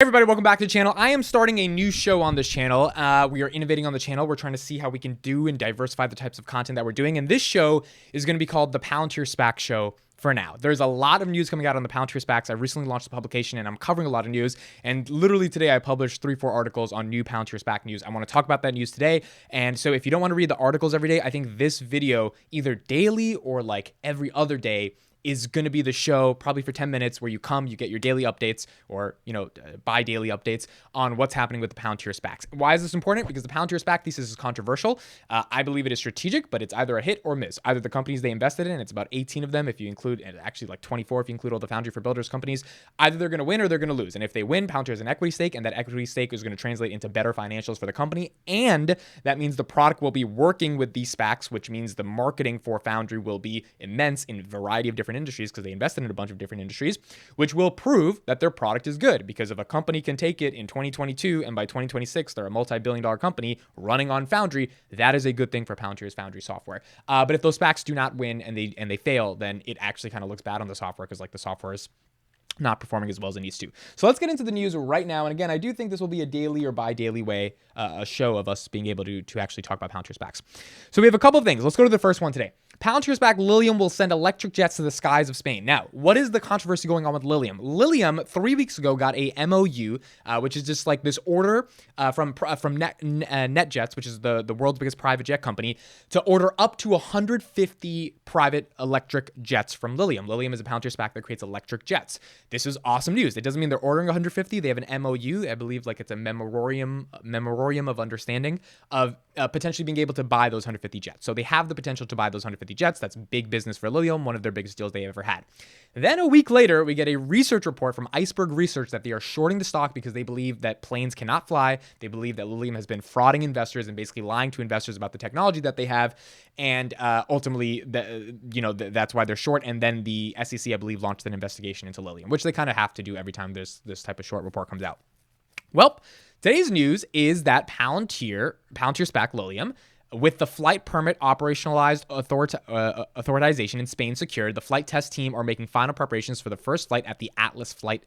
Hey everybody, welcome back to the channel. I am starting a new show on this channel. We are innovating on the channel. We're trying to see how we can do and diversify the types of content that we're doing. And this show is going to be called the Palantir SPAC Show for now. There's a lot of news coming out on the Palantir SPACs. I recently launched a publication and I'm covering a lot of news. And literally today I published 3-4 articles on new Palantir SPAC news. I want to talk about that news today. And so if you don't want to read the articles every day, I think this video either daily or like every other day is going to be the show, probably for 10 minutes, where you come, you get your daily updates or, bi-daily updates on what's happening with the Palantir SPACs. Why is this important? Because the Palantir SPAC thesis is controversial. I believe it is strategic, but it's either a hit or miss. Either the companies they invested in, it's about 18 of them if you include, and actually like 24 if you include all the Foundry for Builders companies, either they're going to win or they're going to lose. And if they win, Palantir has an equity stake, and that equity stake is going to translate into better financials for the company. And that means the product will be working with these SPACs, which means the marketing for Foundry will be immense in a variety of different industries because they invested in a bunch of different industries, which will prove that their product is good. Because if a company can take it in 2022 and by 2026 they're a multi-billion-dollar company running on Foundry, that is a good thing for Palantir's Foundry software. But if those SPACs do not win and they fail, then it actually kind of looks bad on the software because like the software is not performing as well as it needs to. So let's get into the news right now. And again, I do think this will be a daily or bi-daily way, a show of us being able to actually talk about Palantir SPACs. So we have a couple of things. Let's go to the first one today. Palantir SPAC LILIUM will send electric jets to the skies of Spain. Now, what is the controversy going on with LILIUM? LILIUM 3 weeks ago got a MOU, which is just like this order from NetJets, which is the world's biggest private jet company, to order up to 150 private electric jets from LILIUM. LILIUM is a Palantir SPAC that creates electric jets. This is awesome news. It doesn't mean they're ordering 150. They have an MOU. I believe like it's a memorandum of understanding of potentially being able to buy those 150 jets. So they have the potential to buy those 150 jets. That's big business for LILIUM, one of their biggest deals they ever had. Then a week later, we get a research report from Iceberg Research that they are shorting the stock because they believe that planes cannot fly. They believe that LILIUM has been frauding investors and basically lying to investors about the technology that they have. And ultimately, that's why they're short. And then the SEC, I believe, launched an investigation into LILIUM, which they kind of have to do every time this type of short report comes out. Well, today's news is that Palantir SPAC LILIUM, with the flight permit operationalized authorization in Spain secured, the flight test team are making final preparations for the first flight at the Atlas Flight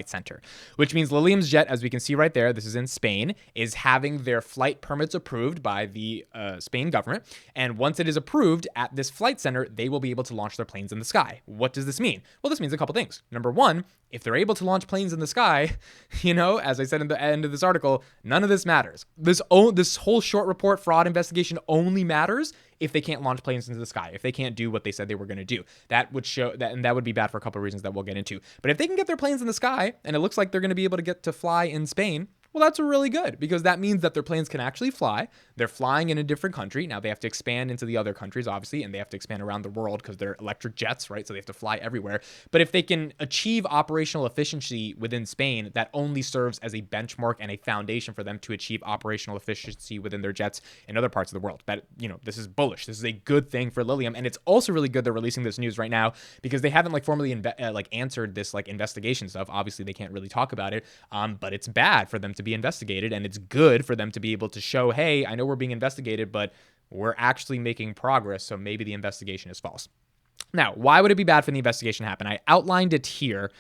Center, which means LILIUM's jet, as we can see right there, this is in Spain, is having their flight permits approved by the Spain government. And once it is approved at this flight center, they will be able to launch their planes in the sky. What does this mean? Well, this means a couple things. Number one, if they're able to launch planes in the sky, as I said in the end of this article, none of this matters. This whole short report fraud investigation only matters if they can't launch planes into the sky, if they can't do what they said they were going to do. That would show that, and that would be bad for a couple of reasons that we'll get into. But if they can get their planes in the sky, and it looks like they're going to be able to get to fly in Spain, well, that's really good because that means that their planes can actually fly. They're flying in a different country. Now they have to expand into the other countries, obviously, and they have to expand around the world because they're electric jets, right? So they have to fly everywhere. But if they can achieve operational efficiency within Spain, that only serves as a benchmark and a foundation for them to achieve operational efficiency within their jets in other parts of the world. That, this is bullish. This is a good thing for LILIUM. And it's also really good they're releasing this news right now because they haven't formally answered this investigation stuff. Obviously, they can't really talk about it, but it's bad for them to be investigated, and it's good for them to be able to show, hey, I know we're being investigated, but we're actually making progress, so maybe the investigation is false. Now, why would it be bad for the investigation to happen? I outlined it here.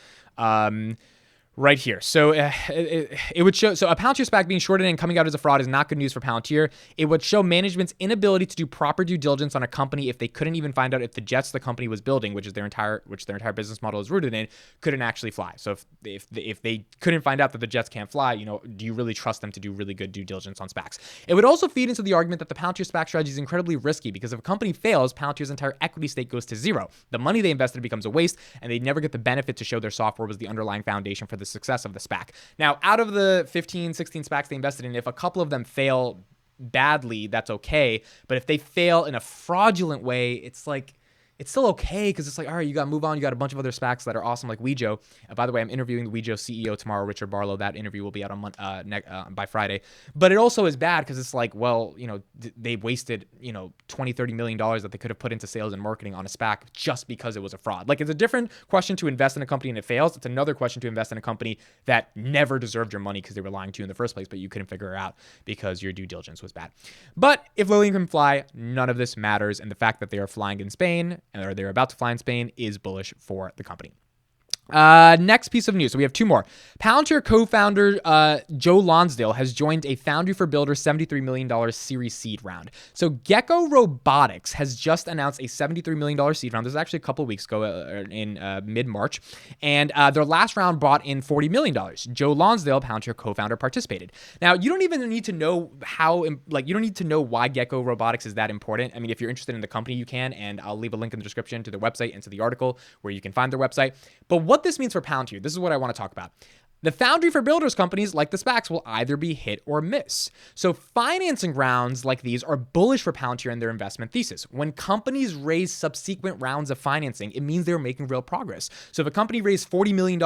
Right here. So it would show, so a Palantir SPAC being shorted and coming out as a fraud is not good news for Palantir. It would show management's inability to do proper due diligence on a company if they couldn't even find out if the jets the company was building, which their entire business model is rooted in, couldn't actually fly. So if they couldn't find out that the jets can't fly, do you really trust them to do really good due diligence on SPACs? It would also feed into the argument that the Palantir SPAC strategy is incredibly risky because if a company fails, Palantir's entire equity stake goes to zero. The money they invested becomes a waste, and they never get the benefit to show their software was the underlying foundation for the success of the SPAC. Now, out of the 15, 16 SPACs they invested in, if a couple of them fail badly, that's okay. But if they fail in a fraudulent way, it's still okay because it's all right, you got to move on. You got a bunch of other SPACs that are awesome like Wejo. By the way, I'm interviewing the Wejo CEO tomorrow, Richard Barlow. That interview will be out on by Friday. But it also is bad because it's they wasted, $20-30 million that they could have put into sales and marketing on a SPAC just because it was a fraud. It's a different question to invest in a company and it fails. It's another question to invest in a company that never deserved your money because they were lying to you in the first place, but you couldn't figure it out because your due diligence was bad. But if LILIUM can fly, none of this matters. And the fact that they are flying in Spain or they're about to fly in Spain is bullish for the company. Next piece of news. So we have two more. Palantir co-founder Joe Lonsdale has joined a Foundry for Builders $73 million Series seed round. So GECKO Robotics has just announced a $73 million seed round. This is actually a couple of weeks ago in mid-March. And their last round brought in $40 million. Joe Lonsdale, Palantir co-founder, participated. Now, you don't even need to know you don't need to know why GECKO Robotics is that important. I mean, if you're interested in the company, you can, and I'll leave a link in the description to their website and to the article where you can find their website. But what this means for Palantir, this is what I want to talk about. The Foundry for Builders companies like the SPACs will either be hit or miss. So financing rounds like these are bullish for Palantir and their investment thesis. When companies raise subsequent rounds of financing, it means they're making real progress. So if a company raised $40 million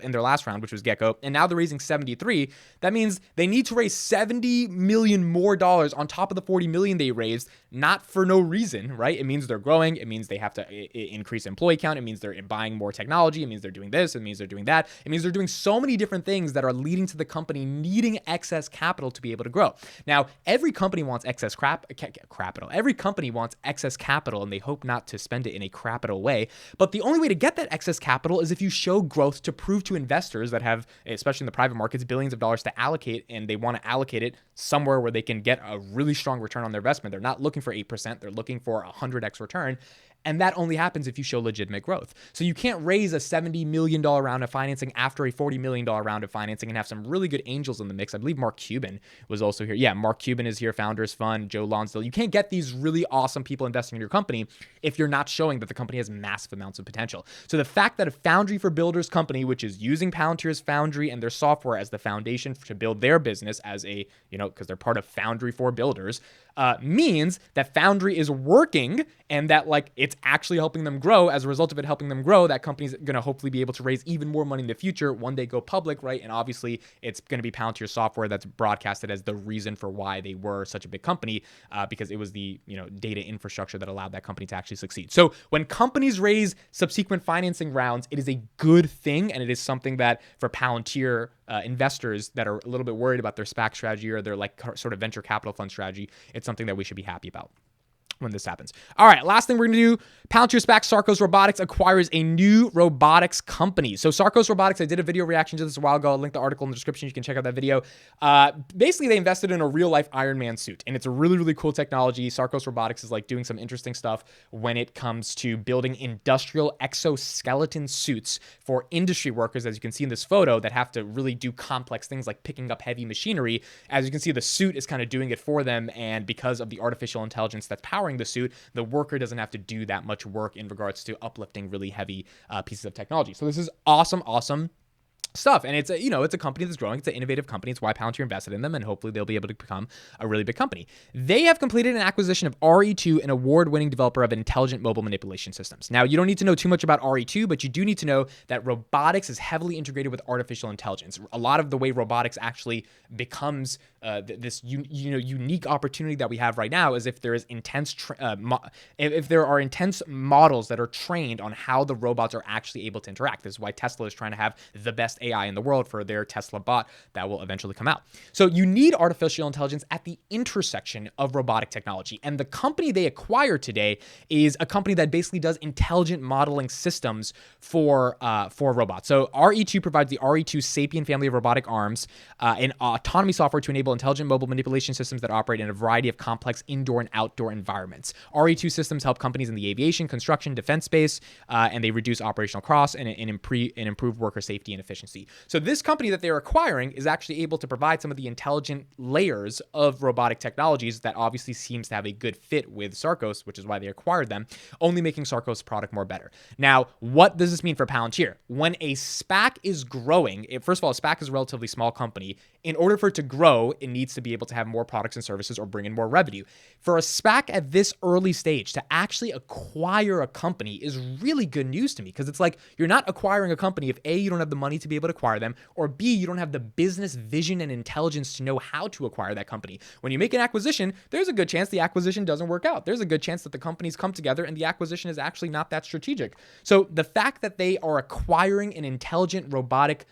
in their last round, which was GECKO, and now they're raising 73, that means they need to raise $70 million more on top of the $40 million they raised, not for no reason, right? It means they're growing. It means they have to increase employee count. It means they're buying more technology. It means they're doing this. It means they're doing that. It means they're doing so many different things that are leading to the company needing excess capital to be able to grow. Now, every company wants excess capital. Every company wants excess capital, and they hope not to spend it in a capital way. But the only way to get that excess capital is if you show growth to prove to investors that have, especially in the private markets, billions of dollars to allocate, and they want to allocate it somewhere where they can get a really strong return on their investment. They're not looking for 8%. They're looking for 100x return. And that only happens if you show legitimate growth. So you can't raise a $70 million round of financing after a $40 million round of financing and have some really good angels in the mix. I believe Mark Cuban was also here. Yeah, Mark Cuban is here, Founders Fund, Joe Lonsdale. You can't get these really awesome people investing in your company if you're not showing that the company has massive amounts of potential. So the fact that a Foundry for Builders company, which is using Palantir's Foundry and their software as the foundation to build their business as a, because they're part of Foundry for Builders, means that Foundry is working and that it's actually helping them grow. As a result of it helping them grow, that company's going to hopefully be able to raise even more money in the future when they go public, right? And obviously it's going to be Palantir software that's broadcasted as the reason for why they were such a big company, because it was the data infrastructure that allowed that company to actually succeed. So when companies raise subsequent financing rounds, it is a good thing, and it is something that for Palantir investors that are a little bit worried about their SPAC strategy or their sort of venture capital fund strategy, it's something that we should be happy about when this happens. All right, last thing we're going to do, Palantir SPAC SARCOS Robotics acquires a new robotics company. So SARCOS Robotics, I did a video reaction to this a while ago. I'll link the article in the description. You can check out that video. Basically, they invested in a real-life Iron Man suit, and it's a really, really cool technology. SARCOS Robotics is doing some interesting stuff when it comes to building industrial exoskeleton suits for industry workers, as you can see in this photo, that have to really do complex things like picking up heavy machinery. As you can see, the suit is kind of doing it for them, and because of the artificial intelligence that's powering the suit, the worker doesn't have to do that much work in regards to uplifting really heavy pieces of technology. So this is awesome stuff. And it's a company that's growing. It's an innovative company. It's why Palantir invested in them, and hopefully they'll be able to become a really big company. They have completed an acquisition of RE2, an award-winning developer of intelligent mobile manipulation systems. Now, you don't need to know too much about RE2, but you do need to know that robotics is heavily integrated with artificial intelligence. A lot of the way robotics actually becomes this unique opportunity that we have right now is if there is if there are intense models that are trained on how the robots are actually able to interact. This is why Tesla is trying to have the best AI in the world for their Tesla bot that will eventually come out. So you need artificial intelligence at the intersection of robotic technology. And the company they acquired today is a company that basically does intelligent modeling systems for robots. So RE2 provides the RE2 Sapien family of robotic arms and autonomy software to enable intelligent mobile manipulation systems that operate in a variety of complex indoor and outdoor environments. RE2 systems help companies in the aviation, construction, defense space, and they reduce operational costs and improve worker safety and efficiency. So this company that they're acquiring is actually able to provide some of the intelligent layers of robotic technologies that obviously seems to have a good fit with SARCOS, which is why they acquired them, only making SARCOS product more better. Now, what does this mean for Palantir? When a SPAC is growing, first of all, a SPAC is a relatively small company. In order for it to grow, it needs to be able to have more products and services or bring in more revenue. For a SPAC at this early stage to actually acquire a company is really good news to me, because it's you're not acquiring a company if A, you don't have the money to be able to acquire them, or B, you don't have the business vision and intelligence to know how to acquire that company. When you make an acquisition, there's a good chance the acquisition doesn't work out. There's a good chance that the companies come together and the acquisition is actually not that strategic. So the fact that they are acquiring an intelligent robotic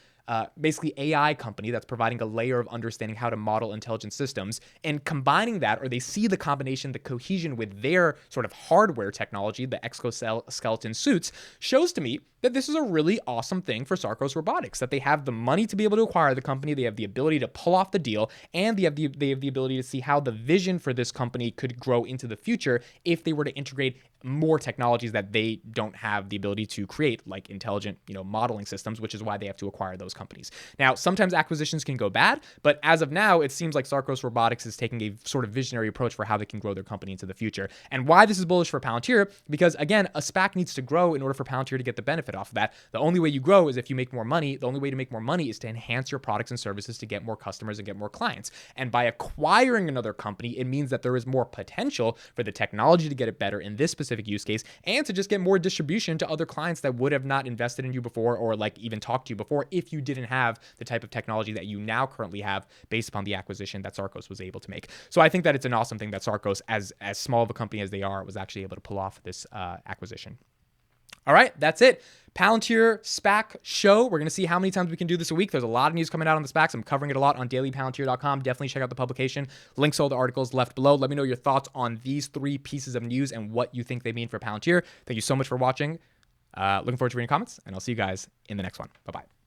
basically AI company that's providing a layer of understanding how to model intelligent systems and combining that, or they see the combination, the cohesion with their sort of hardware technology, the exoskeleton suits, shows to me that this is a really awesome thing for SARCOS Robotics, that they have the money to be able to acquire the company, they have the ability to pull off the deal, and they have the ability to see how the vision for this company could grow into the future if they were to integrate more technologies that they don't have the ability to create, like intelligent, modeling systems, which is why they have to acquire those companies. Now, sometimes acquisitions can go bad, but as of now, it seems like SARCOS Robotics is taking a sort of visionary approach for how they can grow their company into the future. And why this is bullish for Palantir, because again, a SPAC needs to grow in order for Palantir to get the benefit off of that. The only way you grow is if you make more money. The only way to make more money is to enhance your products and services to get more customers and get more clients. And by acquiring another company, it means that there is more potential for the technology to get it better in this specific use case, and to just get more distribution to other clients that would have not invested in you before, or like even talked to you before, if you didn't have the type of technology that you now currently have based upon the acquisition that SARCOS was able to make. So I think that it's an awesome thing that SARCOS, as small of a company as they are, was actually able to pull off this acquisition. All right, that's it. Palantir SPAC show. We're going to see how many times we can do this a week. There's a lot of news coming out on the SPACs. I'm covering it a lot on dailypalantir.com. Definitely check out the publication. Links to all the articles left below. Let me know your thoughts on these 3 pieces of news and what you think they mean for Palantir. Thank you so much for watching. Looking forward to reading comments, and I'll see you guys in the next one. Bye-bye.